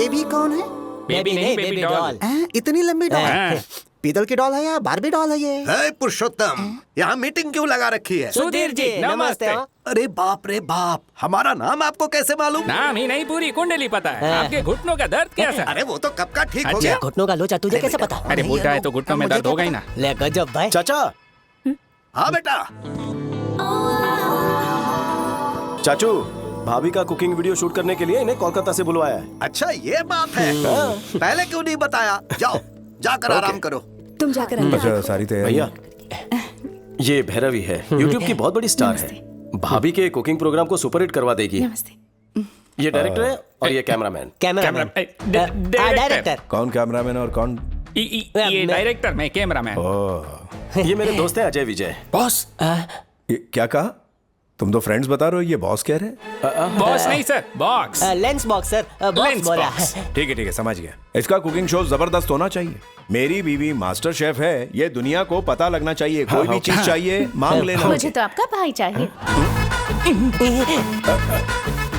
Baby कौन है? Baby नहीं, बेबी डॉल। इतनी लंबी डॉल? पीतल की डॉल है या बारबी डॉल है ये? है पुरुषोत्तम, यहाँ मीटिंग क्यों लगा रखी है? सुधीर जी नमस्ते। अरे बाप रे बाप, हमारा नाम आपको कैसे मालूम? नाम ही नहीं, पूरी कुंडली पता है। आपके घुटनों का दर्द कैसा? अरे वो तो कब का ठीक हो अच्छा। गया। घुटनों का लोचा तुझे कैसे पता? अरे बूढ़ा है तो घुटनों में दर्द होगा ही ना। ले गजब भाई। चाचा, हाँ बेटा। चाचू, भाभी का कुकिंग वीडियो शूट करने के लिए इन्हें कोलकाता से बुलवाया है। अच्छा ये बात है, पहले क्यों नहीं बताया? जाओ जाकर आराम करो। तुम जाकर अंदर। अच्छा सारी तैयारी। भैया, ये भैरवी है, यूट्यूब की बहुत बड़ी स्टार है। भाभी के कुकिंग प्रोग्राम को सुपरहिट करवा देगी। नमस्ते। ये डायरेक्टर है और ये कैमरामैन। कैमरामैन। डायरेक्टर। कौन कैमरामैन और कौन? ये डायरेक्टर, मैं कैमरामैन। ये मेरे दोस्त हैं अजय विजय। बॉस। क्या कहा? तुम तो फ्रेंड्स बता रहे हो, ये बॉस कह रहे हैं? बॉस नहीं sir, box. Lens box sir, box lens बोला। बॉक्स। ठीक है समझ गया। इसका कुकिंग शो जबरदस्त होना चाहिए। मेरी बीवी मास्टर शेफ है, ये दुनिया को पता लगना चाहिए। कोई भी चीज चाहिए मांग लेना। मुझे तो आपका भाई चाहिए।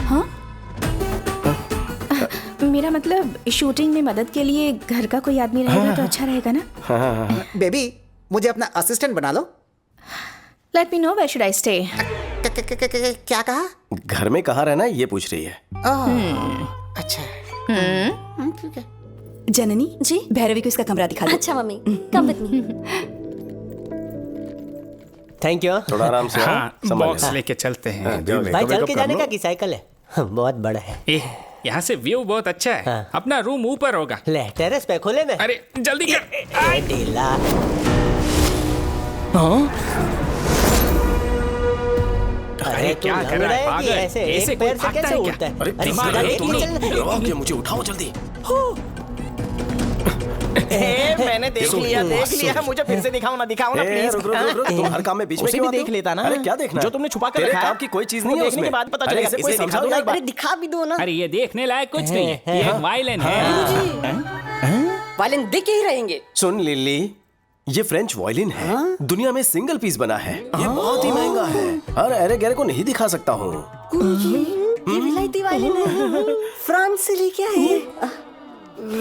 हाँ? मेरा मतलब शूटिंग में मदद के लिए घर का कोई आदमी रहेगा तो अच्छा रहेगा ना? बेबी मुझे अपना असिस्टेंट बना लो। Let me know where should I stay. क्या कहा? घर में कहाँ रहना है ये पूछ रही है। अच्छा ठीक है। जननी जी, भैरवी को इसका कमरा दिखा दो। अच्छा mummy, come with me. Thank you. थोड़ा आराम से। हाँ, बॉक्स लेके चलते हैं। भाई चल के जाने का की साइकिल है? बहुत बड़ा है। यहाँ से व्यू बहुत अच्छा है। अपना रूम ऊपर होगा। ले टेरेस पे खोले में। अरे जल्दी कर। ढीला। अरे क्या कर रहा है पागल? ऐसे ऐसे एक कोई पैर से भागता कैसे है उठता क्या? है? अरे दिमाग है तुम लोग। मुझे उठाओ जल्दी। मैंने देख लिया, मुझे फिर से दिखाओ ना प्लीज। तुम हर काम में बीच में उसे क्यों भी आते देख हो? लेता ना। अरे क्या देखना? जो तुमने छुपा कर तेरे रखा है। काम की कोई चीज नहीं है देखने उसमें। के बाद पता अरे चलेगा। कोई इसे समझा दिखा दो दो एक बार। अरे दिखा भी दो ना। अरे ये देखने लायक कुछ नहीं है। ये एक वायलिन है। वायलिन देख ही रहेंगे। सुन लिली, ये फ्रेंच वायलिन है। दुनिया में सिंगल पीस बना है। ये बहुत ही महंगा है। अरे अरे गहरे को नहीं दिखा सकता हूँ। ये विलायती वायलिन है, फ्रांस से लेके आए हैं।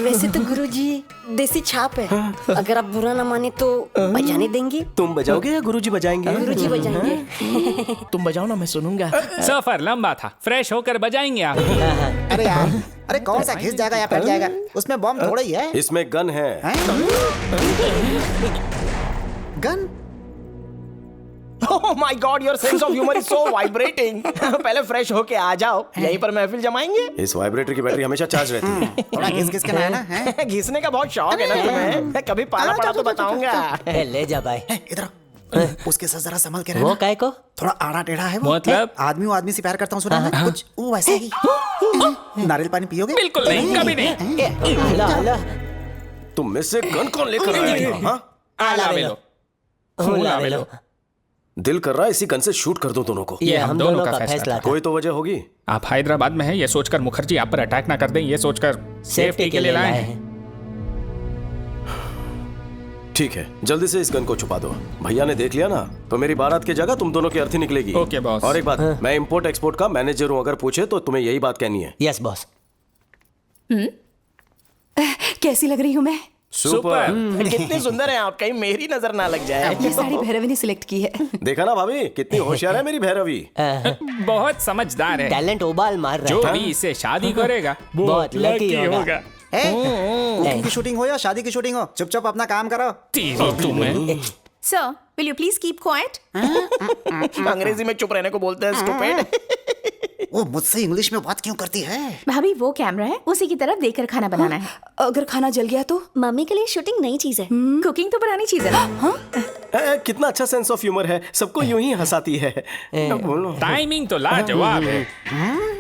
वैसे तो गुरुजी देसी छाप है। अगर आप बुरा ना माने तो बजाने देंगे? तुम बजाओगे या गुरुजी बजाएंगे? गुरुजी बजाएंगे। तुम बजाओ ना, मैं सुनूंगा। सफर लंबा था, फ्रेश होकर बजाएंगे आप। अरे यार, अरे कौन सा घिस जाएगा या फट जाएगा? उसमें बॉम्ब थोड़ा ही है। इसमें गन है। Gun? Oh my God, your sense of humor is so vibrating. पहले फ्रेश होके आ जाओ, यहीं पर महफिल जमाएंगे। इस वाइब्रेटर की बैटरी हमेशा चार्ज रहती है। थोड़ा घिस घिस के ना है ना? हैं? घिसने का बहुत शौक है ना तुम्हें? कभी पाला पड़ा तो बताऊंगा। ले जा भाई। इधर उसके साथ जरा संभल के वो रहना। काय को? थोड़ा आड़ा टेढ़ा है वो। मतलब? आदमी से प्यार करता हूँ सुना है कुछ वो वैसे ही। नारियल पानी पियोगे? बिल्कुल नहीं, कभी नहीं। ला तुम में से गन कौन लेकर आया था? आला वेलो। हुला वेलो। दिल कर रहा है इसी गन से शूट कर दो दोनों को। ये हम दोनों का फैसला था। कोई तो वजह होगी। आप हैदराबाद में हैं, ये सोचकर मुखर्जी आप पर अटैक ना कर दें, ये सोचकर सेफ्टी के लिए लाए हैं। ठीक है, जल्दी से इस गन को छुपा दो। भैया ने देख लिया ना तो मेरी बारात की जगह तुम दोनों की अर्थी निकलेगी। Okay boss. और एक बात, मैं इंपोर्ट एक्सपोर्ट का मैनेजर हूँ, अगर पूछे तो तुम्हें यही बात कहनी है। Yes boss. कैसी लग रही हूँ मैं? सुपर। कितनी सुंदर है आप, कहीं मेरी नजर ना लग जाए। ये साड़ी भैरवी ने सिलेक्ट की है। देखा ना भाभी, कितनी होशियार है मेरी भैरवी। बहुत समझदार है। टैलेंट उबाल मार रहा जो है। भी इसे शादी करेगा वो बहुत लकी होगा। कुकिंग की शूटिंग हो या शादी की शूटिंग हो, चुपचाप अपना काम करो। तेरी तुम्हें। Sir, will you please keep quiet? अंग्रेजी में चुप रहने को बोलते हैं स्टूपिड। वो मुझसे इंग्लिश में बात क्यों करती है? भाभी वो कैमरा है, उसी की तरफ देखकर खाना बनाना है। अगर खाना जल गया तो? मम्मी के लिए शूटिंग नई चीज है। कुकिंग तो पुरानी चीज है ना। कितना अच्छा सेंस ऑफ ह्यूमर है, सबको यूं ही हंसाती है। टाइमिंग तो लाजवाब है।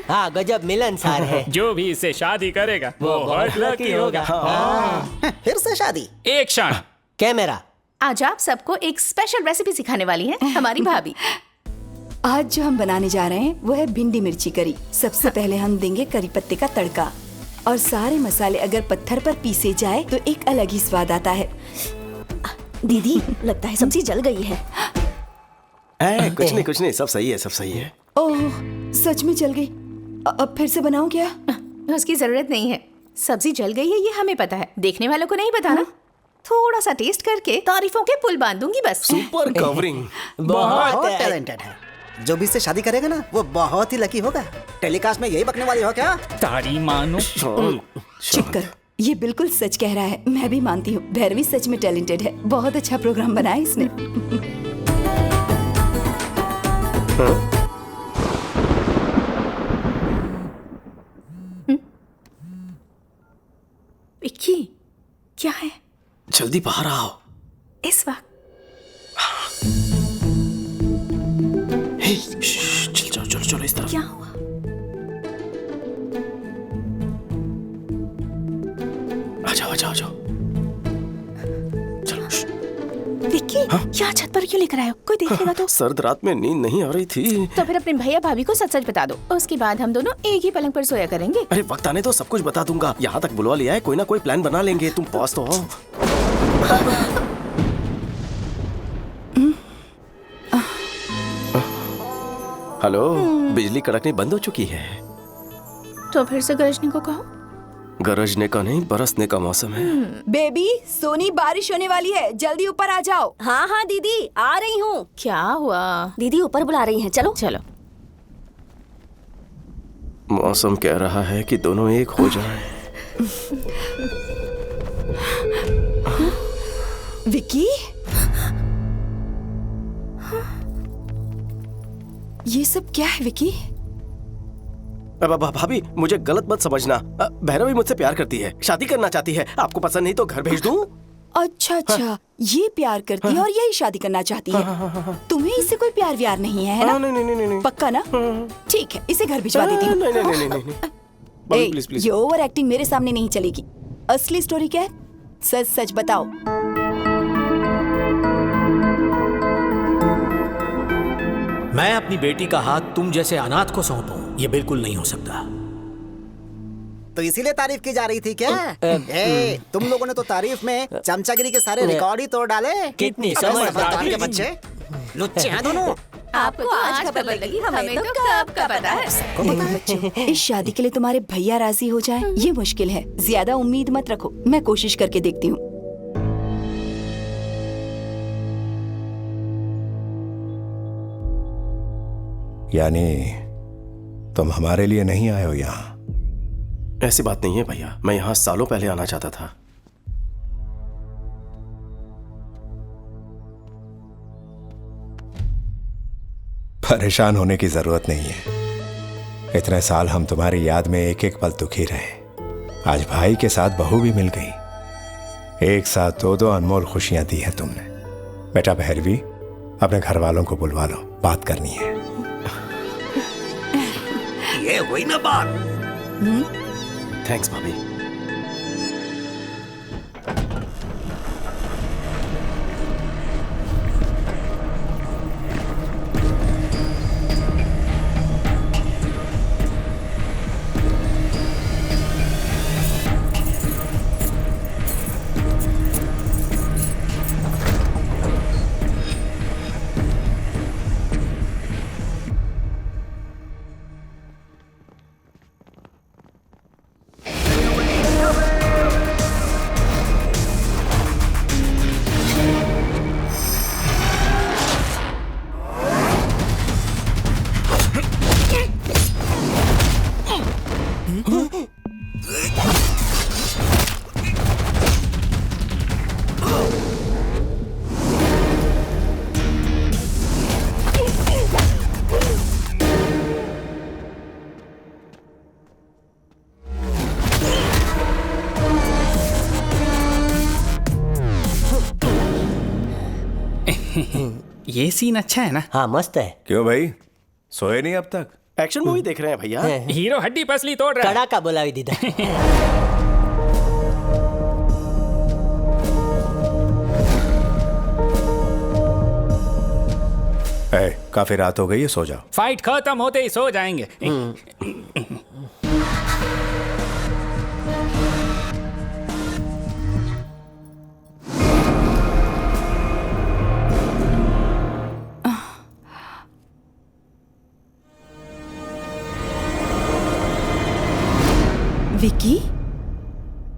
हाँ गजब मिलनसार है। जो भी इसे शादी करेगा वो बहुत लकी होगा। फिर से शादी? एक क्षण। कैमरा। आज आप सबको एक स्पेशल रेसिपी सिखाने वाली है हमारी भाभी। आज जो हम बनाने जा रहे हैं वो है भिंडी मिर्ची करी। सबसे पहले हम देंगे करी पत्ते का तड़का, और सारे मसाले अगर पत्थर पर पीसे जाए तो एक अलग ही स्वाद आता है। दीदी लगता है सब्जी जल गई है। कुछ नहीं, सब सही है, सब सही है। ओह सच में जल गई। अब फिर से बनाऊं क्या? उसकी जरूरत नहीं है, सब्जी जल गई है ये हमें पता है, देखने वालों को नहीं पता ना। थोड़ा सा टेस्ट करके तारीफों के पुल बांध दूंगी बस। Super covering. बहुत टैलेंटेड है। जो भी इससे शादी करेगा ना वो बहुत ही लकी होगा। टेलीकास्ट में यही बकने वाली हो क्या? तारी मानो। चुप कर, ये बिल्कुल सच कह रहा है। मैं भी मानती हूँ भैरवी सच में टैलेंटेड है। बहुत अच्छा प्रोग्राम बनाया इसने। विक्की, क्या है? जल्दी बाहर आओ। इस वक्त? हे, चल चलो चलो चलो इस तरफ। क्या हुआ? आ जाओ आ जाओ आ जाओ। चलो। विक्की, यहाँ छत पर क्यों लेकर आए हो? कोई देखेगा तो? सर्द रात में नींद नहीं आ रही थी। तो फिर अपने भैया भाभी को सच सच बता दो, उसके बाद हम दोनों एक ही पलंग पर सोया करेंगे। अरे वक्त आने तो सब कुछ बता दूंगा। यहाँ तक बुलवा लिया है, कोई ना कोई प्लान बना लेंगे। तुम पास तो आओ। हेलो, बिजली कड़कनी बंद हो चुकी है। तो फिर से गरजने को कहो। गरजने का नहीं, बरसने का मौसम है। बेबी, सोनी बारिश होने वाली है, जल्दी ऊपर आ जाओ। हाँ हाँ दीदी आ रही हूँ। क्या हुआ? दीदी ऊपर बुला रही हैं, चलो चलो। मौसम कह रहा है कि दोनों एक हो जाएं। विक्की, ये सब क्या है विक्की? भाभी मुझे गलत मत समझना। भैरवी मुझसे प्यार करती है, शादी करना चाहती है। आपको पसंद नहीं तो घर भेज दूं? अच्छा अच्छा, ये प्यार करती है और यही शादी करना चाहती है। तुम्हें इससे कोई प्यार व्यार नहीं है ना? नहीं। पक्का ना? ठीक है, इसे घर भिजवा देती हूँ। नहीं। प्लीज। ये ओवर एक्टिंग मेरे सामने नहीं चलेगी। असली स्टोरी क्या है? सच सच बताओ। मैं अपनी बेटी का हाथ तुम जैसे अनाथ को सौंपूं, ये बिल्कुल नहीं हो सकता। तो इसीलिए तारीफ की जा रही थी क्या? तुम लोगों ने तो तारीफ में चमचागिरी के सारे रिकॉर्ड ही तोड़ डाले। कितनी समझदार के बच्चे, लुच्चे हैं दोनों। आपको आज खबर लगी, हमें तो कब का पता है। इस शादी के लिए तुम्हारे भैया राजी हो जाएं, ये मुश्किल है। ज्यादा उम्मीद मत रखो, मैं कोशिश करके देखती हूँ। यानी तुम हमारे लिए नहीं आए हो यहाँ? ऐसी बात नहीं है भैया, मैं यहाँ सालों पहले आना चाहता था। परेशान होने की जरूरत नहीं है। इतने साल हम तुम्हारी याद में एक एक पल दुखी रहे। आज भाई के साथ बहू भी मिल गई। एक साथ दो अनमोल खुशियां दी हैं तुमने। बेटा भैरवी, अपने घर वालों को बुलवा लो, बात करनी है। ये हुई ना बात। थैंक्स भाभी। ये सीन अच्छा है ना? हाँ मस्त है। क्यों भाई, सोए नहीं अब तक? एक्शन मूवी देख रहे हैं भैया। हीरो हड्डी पसली तोड़ रहा है। कड़ा का बोला दीदा। काफी रात हो गई है, सो जाओ। फाइट खत्म होते ही सो जाएंगे। विक्की,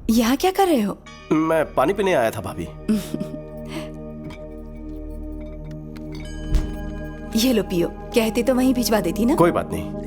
यहाँ क्या कर रहे हो? मैं पानी पीने आया था भाभी। ये लो पियो, कहते तो वहीं भिजवा देती ना। कोई बात नहीं।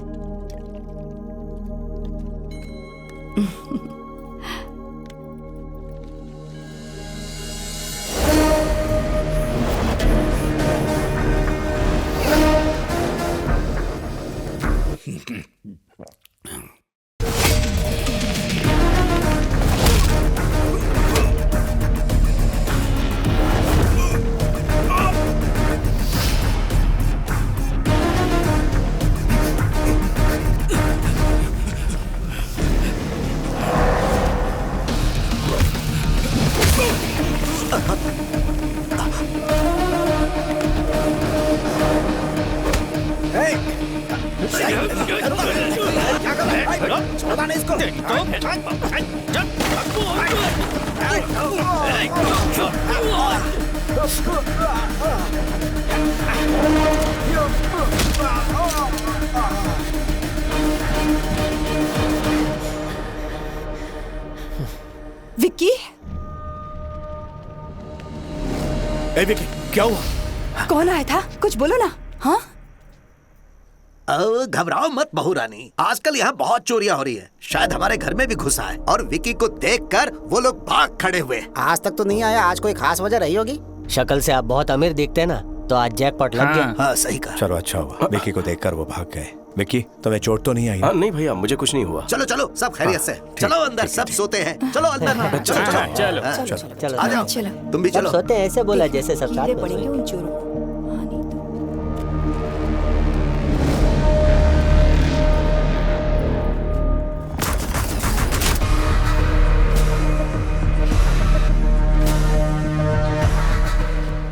छोड़ा नहीं इसको। विक्की, ए विक्की, क्या हुआ? कौन आया था? कुछ बोलो ना। हाँ, घबराओ मत बहू रानी, आजकल यहाँ बहुत चोरियां हो रही है। शायद हमारे घर में भी घुसा है और विकी को देखकर वो लोग भाग खड़े हुए। आज तक तो नहीं आया, आज कोई खास वजह रही होगी। शक्ल से आप बहुत अमीर दिखते हैं ना, तो आज जैकपॉट लग गया। हाँ सही कहा। चलो अच्छा हुआ, विक्की को देखकर वो भाग गए। विक्की, तुम्हें चोट तो नहीं आई ना? नहीं भैया, मुझे कुछ नहीं हुआ। चलो चलो, सब खैरियत से। चलो अंदर, सब सोते हैं। चलो अंदर। चलो चलो चलो आ जाओ, चलो। तुम भी चलो। सोते हैं ऐसे बोला जैसे सब साथ कीड़े में पड़ेंगे सोए। उन चोरों को। हाँ, नहीं तो।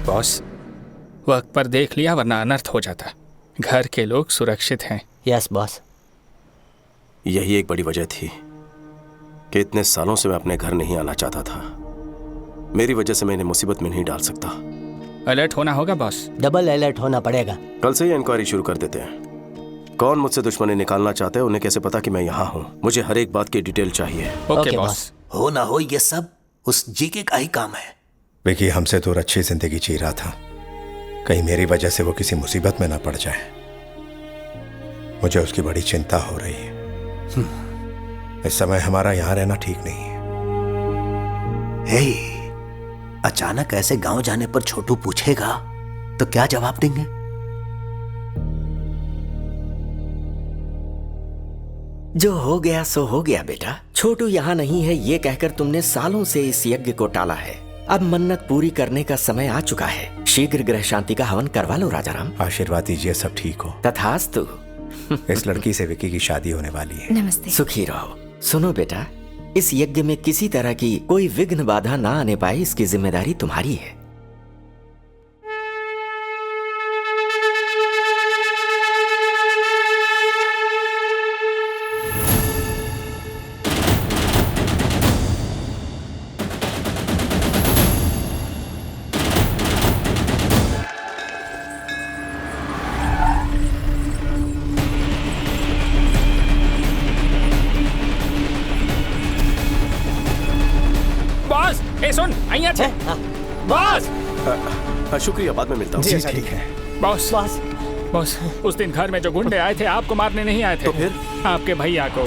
बॉस, वक्त पर देख लिया वरना अनर्थ हो जाता। घर के लोग सुरक्षित हैं। Yes boss. यही एक बड़ी वजह थी कि इतने सालों से मैं अपने घर नहीं आना चाहता था। मेरी वजह से मैं इन्हें मुसीबत में नहीं डाल सकता। अलर्ट होना होगा बॉस। डबल अलर्ट होना पड़ेगा। कल से ही इंक्वायरी शुरू कर देते हैं। कौन मुझसे दुश्मनी निकालना चाहते हैं, उन्हें कैसे पता कि मैं यहाँ हूँ? मुझे हर एक बात की डिटेल चाहिए। Okay boss. हो ना हो, ये सब उस जीके का ही काम है। विकी हमसे दूर अच्छी जिंदगी जी रहा था, कहीं मेरी वजह से वो किसी मुसीबत में ना पड़ जाए। मुझे उसकी बड़ी चिंता हो रही है। इस समय हमारा यहाँ रहना ठीक नहीं है। हे, अचानक ऐसे गांव जाने पर छोटू पूछेगा तो क्या जवाब देंगे? जो हो गया सो हो गया बेटा। छोटू यहाँ नहीं है ये कहकर तुमने सालों से इस यज्ञ को टाला है। अब मन्नत पूरी करने का समय आ चुका है। शीघ्र ग्रह शांति का हवन करवा लो राजाराम। आशीर्वाद दीजिए सब ठीक हो। तथास्तु। इस लड़की से विकी की शादी होने वाली है। नमस्ते। सुखी रहो। सुनो बेटा, इस यज्ञ में किसी तरह की कोई विघ्न बाधा ना आने पाए, इसकी जिम्मेदारी तुम्हारी है। बॉस, ए सुन, आइए अच्छे। बॉस, शुक्रिया, बाद में मिलता हूँ। जी ठीक है। बॉस, बॉस, उस दिन घर में जो गुंडे आए थे आपको मारने नहीं आए थे। तो फिर? आपके भैया को।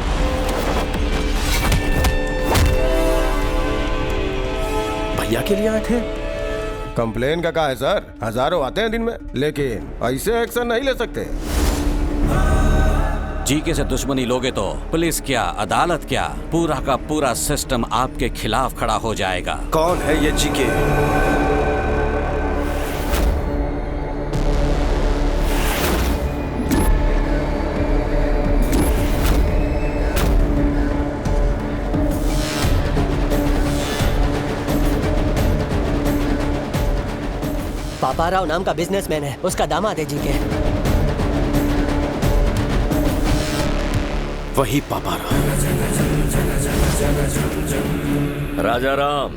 भैया के लिए आए थे? कंप्लेन का है सर, हजारों आते हैं दिन में, लेकिन ऐसे एक्शन नहीं ले सकते। जीके से दुश्मनी लोगे तो पुलिस क्या, अदालत क्या, पूरा का पूरा सिस्टम आपके खिलाफ खड़ा हो जाएगा। कौन है ये जीके? पापाराव नाम का बिजनेसमैन है, उसका दामाद है जीके। वही पापाराव। राजाराम,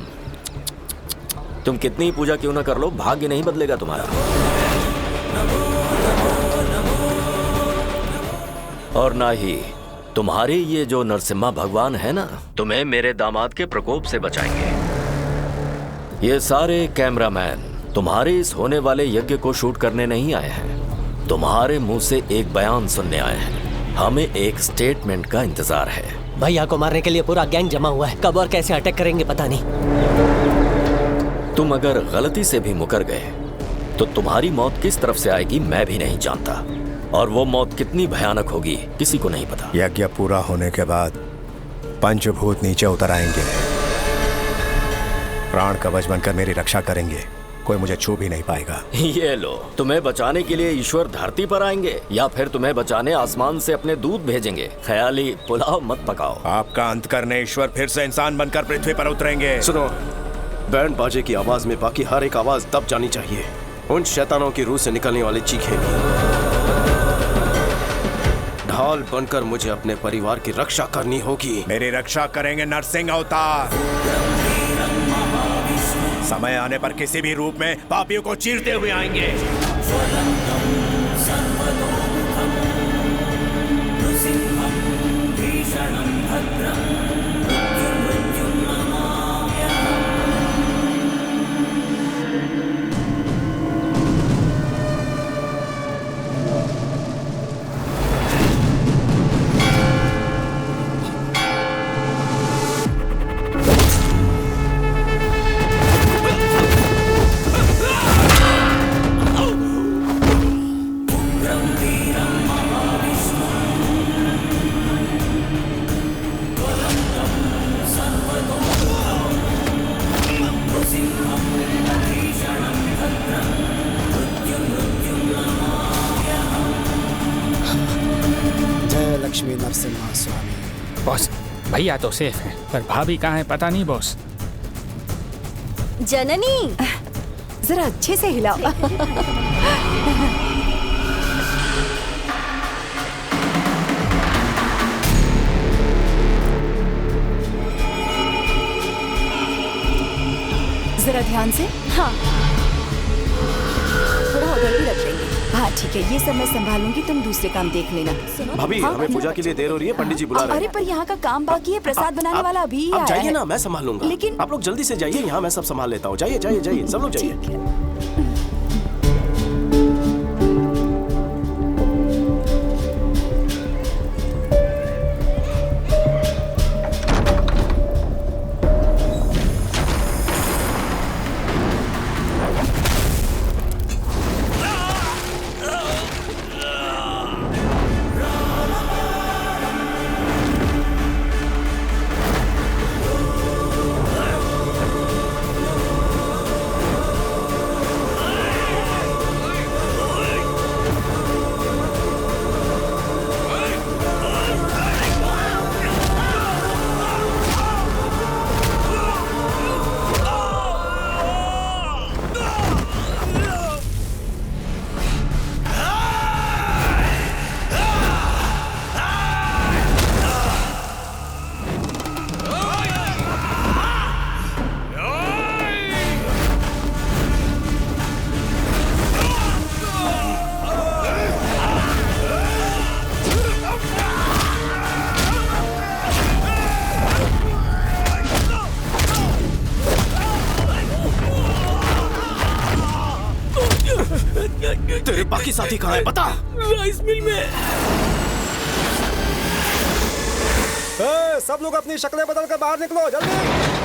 तुम कितनी ही पूजा क्यों ना कर लो, भाग्य नहीं बदलेगा तुम्हारा। और ना ही तुम्हारे ये जो नरसिम्हा भगवान है ना, तुम्हें मेरे दामाद के प्रकोप से बचाएंगे। ये सारे कैमरामैन तुम्हारे इस होने वाले यज्ञ को शूट करने नहीं आए हैं, तुम्हारे मुंह से एक बयान सुनने आए हैं। हमें एक स्टेटमेंट का इंतजार है। भैया को मारने के लिए पूरा गैंग जमा हुआ है, कब और कैसे अटैक करेंगे पता नहीं। तुम अगर गलती से भी मुकर गए तो तुम्हारी मौत किस तरफ से आएगी मैं भी नहीं जानता, और वो मौत कितनी भयानक होगी किसी को नहीं पता। यज्ञ पूरा होने के बाद पंचभूत नीचे उतर आएंगे, प्राण कवच बनकर मेरी रक्षा करेंगे, कोई मुझे छू भी नहीं पाएगा। ये लो, तुम्हें बचाने के लिए ईश्वर धरती पर आएंगे या फिर तुम्हें बचाने आसमान से अपने दूत भेजेंगे। ख्याली पुलाव मत पकाओ। आपका अंत करने ईश्वर फिर से इंसान बनकर पृथ्वी पर उतरेंगे। सुनो, बैंड बाजे की आवाज में बाकी हर एक आवाज दब जानी चाहिए, उन शैतानों की रूह से निकलने वाली चीखें भी। ढाल बनकर मुझे अपने परिवार की रक्षा करनी होगी। मेरी रक्षा करेंगे नरसिंह अवतार। समय आने पर किसी भी रूप में पापियों को चीरते हुए आएंगे। लक्ष्मी नरसिम्हा स्वामी। बॉस, भैया तो सेफ है, पर भाभी कहाँ है पता नहीं बॉस। जननी, जरा अच्छे से हिलाओ। जरा ध्यान से। हाँ, थोड़ा उधर भी रख देंगे। हाँ ठीक है, ये सब मैं संभालूंगी, तुम दूसरे काम देख लेना। भाभी, हमें पूजा के लिए देर हो रही है, पंडित जी बुला रहे हैं। अरे पर यहाँ का काम बाकी है, प्रसाद बनाने वाला अभी ही आया है। जाइए ना, मैं संभाल लूंगा। लेकिन आप लोग जल्दी से जाइए, यहाँ मैं सब संभाल लेता हूँ। जाइए जाइए जाइए, सब लोग जाइए। तेरे बाकी साथी कहाँ है बता। राइस मिल में। सब लोग अपनी शक्लें बदल कर बाहर निकलो जल्दी।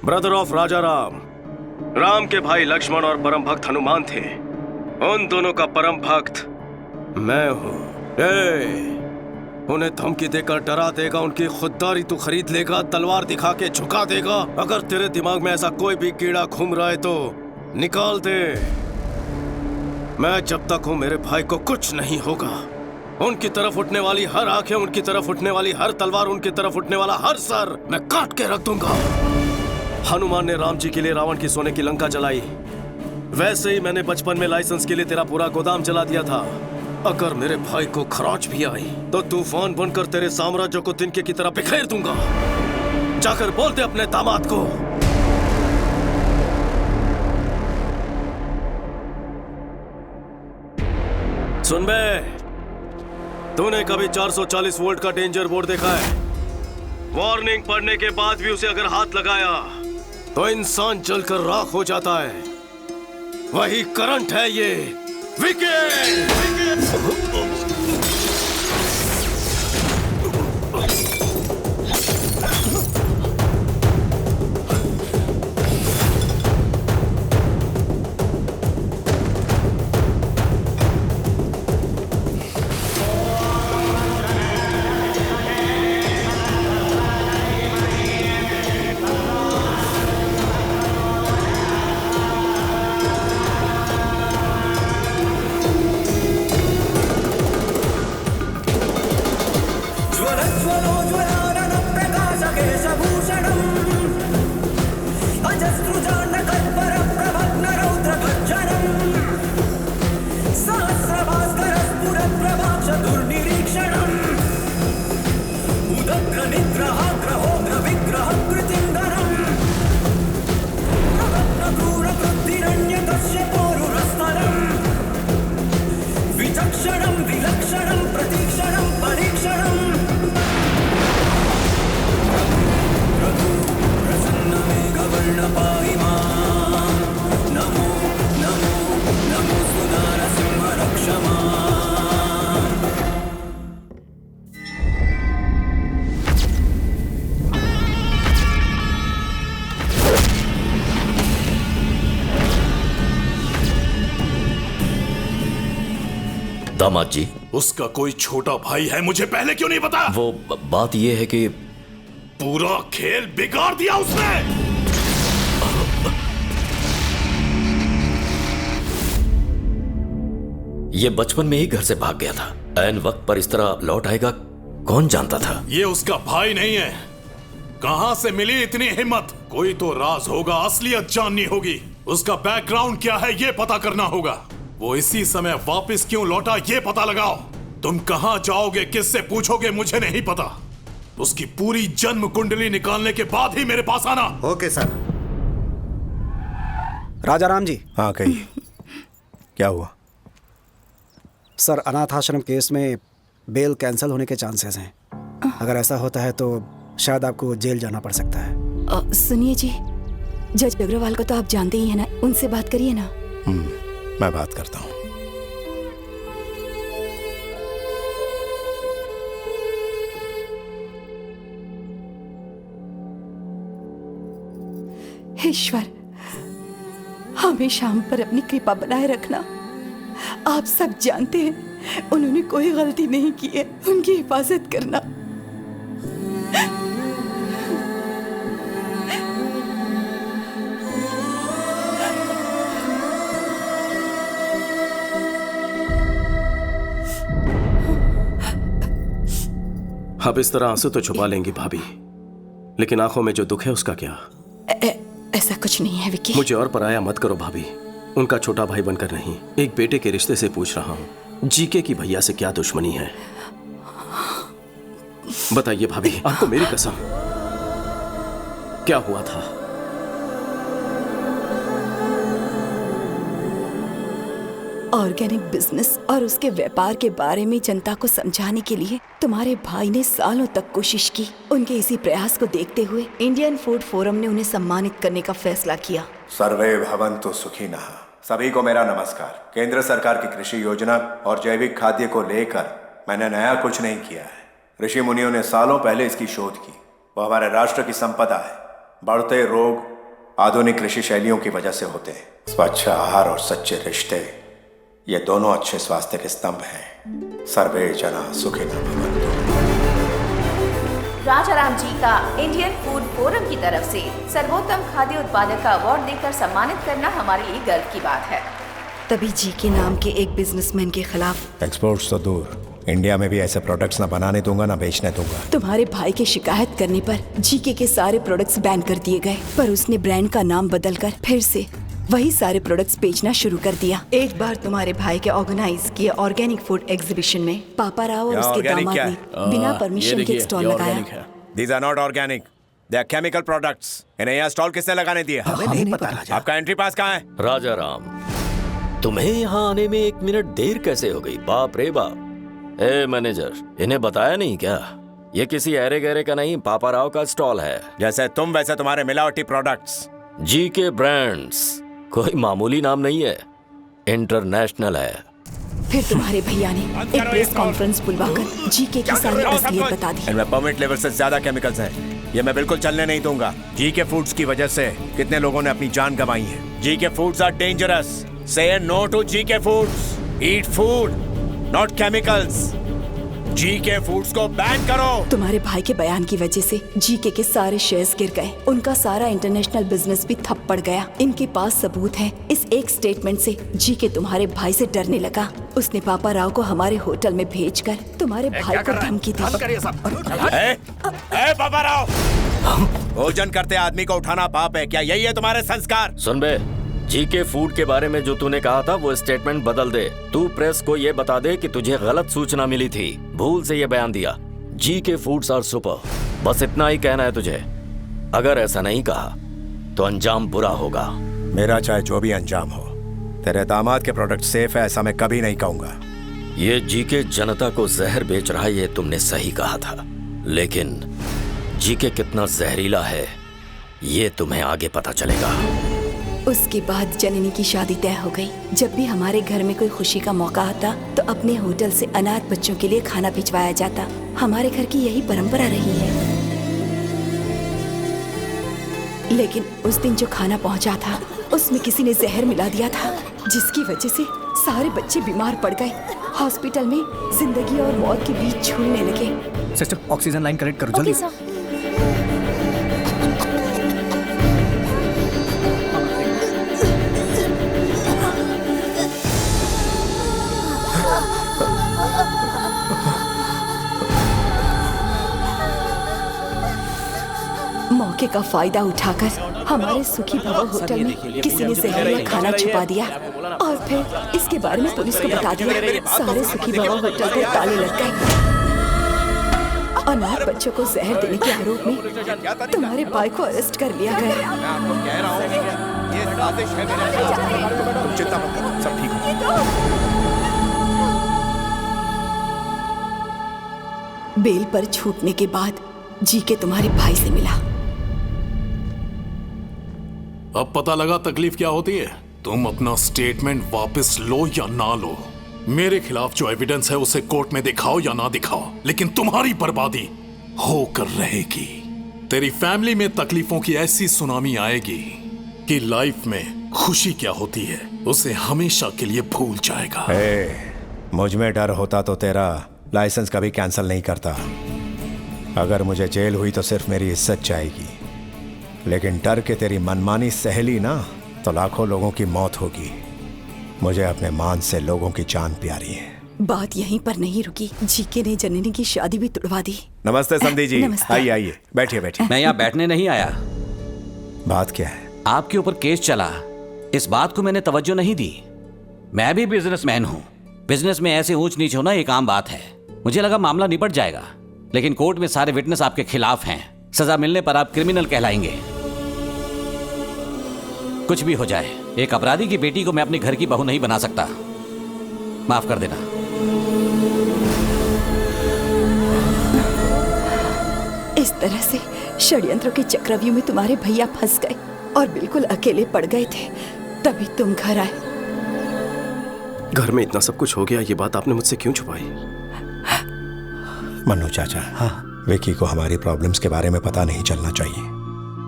ब्रदर ऑफ राजा राम। राम के भाई लक्ष्मण और परम भक्त हनुमान थे। उन दोनों का परम भक्त मैं हूँ। उन्हें धमकी देकर डरा देगा, उनकी खुददारी तू खरीद लेगा, तलवार दिखा के झुका देगा। अगर तेरे दिमाग में ऐसा कोई भी कीड़ा घूम रहा है तो निकाल दे। मैं जब तक हूँ मेरे भाई को कुछ नहीं होगा। उनकी तरफ उठने वाली हर आंखें, उनकी तरफ उठने वाली हर तलवार, उनकी तरफ उठने वाला हर सर मैं काट के रख दूंगा। हनुमान ने राम जी के लिए रावण की सोने की लंका जलाई, वैसे ही मैंने बचपन में लाइसेंस के लिए तेरा पूरा गोदाम जला दिया था। अगर मेरे भाई को खरोच भी आई तो तूफान बनकर तेरे साम्राज्य को तिनके की तरह बिखेर दूंगा। जाकर बोल दे अपने दामाद को। सुन बे, तूने कभी 440 वोल्ट का डेंजर बोर्ड देखा है? वार्निंग पढ़ने के बाद भी उसे अगर हाथ लगाया तो इंसान जलकर राख हो जाता है। वही करंट है ये। विकेट! दामाद जी, उसका कोई छोटा भाई है, मुझे पहले क्यों नहीं बताया? वो बात ये है कि पूरा खेल बिगाड़ दिया उसने। ये बचपन में ही घर से भाग गया था। ऐन वक्त पर इस तरह लौट आएगा कौन जानता था? ये उसका भाई नहीं है। कहां से मिली इतनी हिम्मत? कोई तो राज होगा, असलियत जाननी होगी। उसका बैकग्राउंड क्या है ये पता करना होगा। वो इसी समय वापस क्यों लौटा ये पता लगाओ। तुम कहां जाओगे, किससे पूछोगे, मुझे नहीं पता। उसकी पूरी जन्म कुंडली निकालने के बाद ही मेरे पास आना। Okay sir. राजा राम जी। हाँ कहिए, क्या हुआ? सर, अनाथ आश्रम केस में बेल कैंसिल होने के चांसेस हैं। अगर ऐसा होता है तो शायद आपको जेल जाना पड़ सकता है। सुनिए जी, जज अग्रवाल को तो आप जानते ही हैं ना, उनसे बात करिए ना। मैं बात करता हूँ। ईश्वर, हमेशा हम पर अपनी कृपा बनाए रखना। आप सब जानते हैं उन्होंने कोई गलती नहीं की है, उनकी हिफाजत करना। अब इस तरह आंसू तो छुपा लेंगी भाभी, लेकिन आंखों में जो दुख है उसका क्या? ऐसा कुछ नहीं है विकी। मुझे और पराया मत करो भाभी। उनका छोटा भाई बनकर नहीं, एक बेटे के रिश्ते से पूछ रहा हूँ। जीके की भैया से क्या दुश्मनी है? बताइए भाभी, आपको मेरी कसम, क्या हुआ था? ऑर्गेनिक बिजनेस और उसके व्यापार के बारे में जनता को समझाने के लिए तुम्हारे भाई ने सालों तक कोशिश की। उनके इसी प्रयास को देखते हुए इंडियन फूड फोरम ने उन्हें सम्मानित करने का फैसला किया। सर्वे भवन्तु सुखिनः। सभी को मेरा नमस्कार। केंद्र सरकार की कृषि योजना और जैविक खाद्य को लेकर मैंने नया कुछ नहीं किया है। ऋषि मुनियों ने सालों पहले इसकी शोध की। वो हमारे राष्ट्र की संपदा है। बढ़ते रोग आधुनिक कृषि शैलियों की वजह से होते हैं। स्वच्छ आहार और सच्चे रिश्ते, ये दोनों अच्छे स्वास्थ्य के स्तंभ हैं। सर्वे जना सुखिनः भवन्तु। राजाराम जी का इंडियन फूड फोरम की तरफ से सर्वोत्तम खाद्य उत्पादक का अवार्ड देकर सम्मानित करना हमारे लिए गर्व की बात है। तभी जी के नाम के एक बिजनेसमैन के खिलाफ एक्सपोर्ट्स तो दूर, इंडिया में भी ऐसे प्रोडक्ट्स ना बनाने दूंगा ना बेचने दूंगा। तुम्हारे भाई के शिकायत करने पर जीके के सारे प्रोडक्ट्स बैन कर दिए गए, पर उसने ब्रांड का नाम बदलकर फिर से वही सारे प्रोडक्ट्स बेचना शुरू कर दिया। एक बार तुम्हारे भाई के ऑर्गेनाइज किए ऑर्गेनिक फूड एग्जीबिशन में पापा राव और उसके दामाद ने बिना परमिशन के स्टॉल लगाया। These are not organic. They are chemical products. इन्हें यहाँ स्टॉल किसने लगाने दिया? हमें नहीं पता राजा। आपका एंट्री पास कहाँ है? राजा राम, तुम्हें यहाँ आने में 1 मिनट देर कैसे हो गई? बाप रे बाप। ए मैनेजर, इन्हें बताया नहीं क्या? ये किसी ऐरे गहरे का नहीं, पापा राव का स्टॉल है। जैसे तुम वैसे तुम्हारे मिलावटी प्रोडक्ट्स। जी के ब्रांड्स कोई मामूली नाम नहीं है, इंटरनेशनल है। फिर तुम्हारे भैया ने एक प्रेस कॉन्फ्रेंस बुलवाकर जीके की सारी असलियत बता दी। इनमें परमिट लेवल से ज्यादा केमिकल्स हैं। ये मैं बिल्कुल चलने नहीं दूंगा। जीके फूड्स की वजह से कितने लोगों ने अपनी जान गंवाई है। GK foods are dangerous. Say no to GK foods. Eat food, not chemicals. GK foods को बैन करो। तुम्हारे भाई के बयान की वजह से जीके के सारे शेयर्स गिर गए, उनका सारा इंटरनेशनल बिजनेस भी ठप पड़ गया। इनके पास सबूत है। इस एक स्टेटमेंट से जीके तुम्हारे भाई से डरने लगा। उसने पापा राव को हमारे होटल में भेजकर तुम्हारे भाई को धमकी दी। पापा राव, भोजन करते आदमी को उठाना पाप है क्या? यही है तुम्हारे संस्कार? सुन बे, जीके फूड के बारे में जो तूने कहा था वो स्टेटमेंट बदल दे। तू प्रेस को ये बता दे कि तुझे गलत सूचना मिली थी, भूल से ये बयान दिया। जीके फूड्स आर सुपर, बस इतना ही कहना है तुझे। अगर ऐसा नहीं कहा तो अंजाम बुरा होगा। मेरा चाहे जो भी अंजाम हो, तेरे दामाद के प्रोडक्ट सेफ है ऐसा मैं कभी नहीं कहूंगा। ये जीके जनता को जहर बेच रहा है, ये तुमने सही कहा था, लेकिन जीके कितना जहरीला है ये तुम्हें आगे पता चलेगा। उसके बाद जननी की शादी तय हो गई। जब भी हमारे घर में कोई खुशी का मौका आता तो अपने होटल से अनाथ बच्चों के लिए खाना भिजवाया जाता। हमारे घर की यही परंपरा रही है। लेकिन उस दिन जो खाना पहुंचा था उसमें किसी ने जहर मिला दिया था, जिसकी वजह से सारे बच्चे बीमार पड़ गए। हॉस्पिटल में जिंदगी और मौत के बीच झूलने लगे। सिस्टर, ऑक्सीजन लाइन कनेक्ट करो जल्दी। मौके का फायदा उठाकर हमारे सुखी भवन होटल में किसी ने जहरीला खाना छुपा दिया और फिर इसके बारे में पुलिस को बता दिया। सारे सुखी भवन होटल को ताले लग गए। अनाथ बच्चों को जहर देने के आरोप में तुम्हारे भाई को अरेस्ट कर लिया गया। तुम चिंता मत करो, सब ठीक होगा। बेल पर छूटने के बाद जीके तुम्हारे भाई से मिला। अब पता लगा तकलीफ क्या होती है। तुम अपना स्टेटमेंट वापस लो या ना लो, मेरे खिलाफ जो एविडेंस है उसे कोर्ट में दिखाओ या ना दिखाओ, लेकिन तुम्हारी बर्बादी होकर रहेगी। तेरी फैमिली में तकलीफों की ऐसी सुनामी आएगी कि लाइफ में खुशी क्या होती है उसे हमेशा के लिए भूल जाएगा। मुझ में डर होता तो तेरा लाइसेंस कभी कैंसिल नहीं करता। अगर मुझे जेल हुई तो सिर्फ मेरी इज्जत जाएगी, लेकिन डर के तेरी मनमानी सहेली ना तो लाखों लोगों की मौत होगी। मुझे अपने मान से लोगों की जान प्यारी है। बात यहीं पर नहीं रुकी, जीके ने जननी की शादी भी तुड़वा दी। नमस्ते संधि जी। नमस्ते। आइए आइए, बैठिए बैठिए। मैं यहाँ बैठने नहीं आया। बात क्या है? आपके ऊपर केस चला, इस बात को मैंने तवज्जो नहीं दी। मैं भी बिजनेसमैन हूँ, बिजनेस में ऐसे ऊंच नीच होना एक आम बात है। मुझे लगा मामला निपट जाएगा, लेकिन कोर्ट में सारे विटनेस आपके खिलाफ हैं। सजा मिलने पर आप क्रिमिनल कहलाएंगे। कुछ भी हो जाए, एक अपराधी की बेटी को मैं अपने घर की बहू नहीं बना सकता। माफ कर देना। इस तरह से षड्यंत्रों के चक्रव्यूह में तुम्हारे भैया फंस गए और बिल्कुल अकेले पड़ गए थे, तभी तुम घर आए। घर में इतना सब कुछ हो गया, ये बात आपने मुझसे क्यों छुपाई? मन्नू चाचा, हाँ, विकी को हमारी प्रॉब्लम्स के बारे में पता नहीं चलना चाहिए।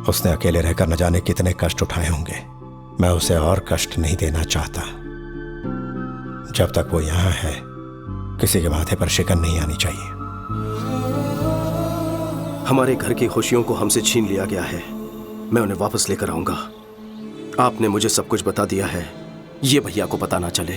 उसने अकेले रहकर न जाने कितने कष्ट उठाए होंगे। मैं उसे और कष्ट नहीं देना चाहता। जब तक वो यहाँ है किसी के माथे पर शिकन नहीं आनी चाहिए। हमारे घर की खुशियों को हमसे छीन लिया गया है। मैं उन्हें वापस लेकर आऊंगा। आपने मुझे सब कुछ बता दिया है, ये भैया को पता ना चले।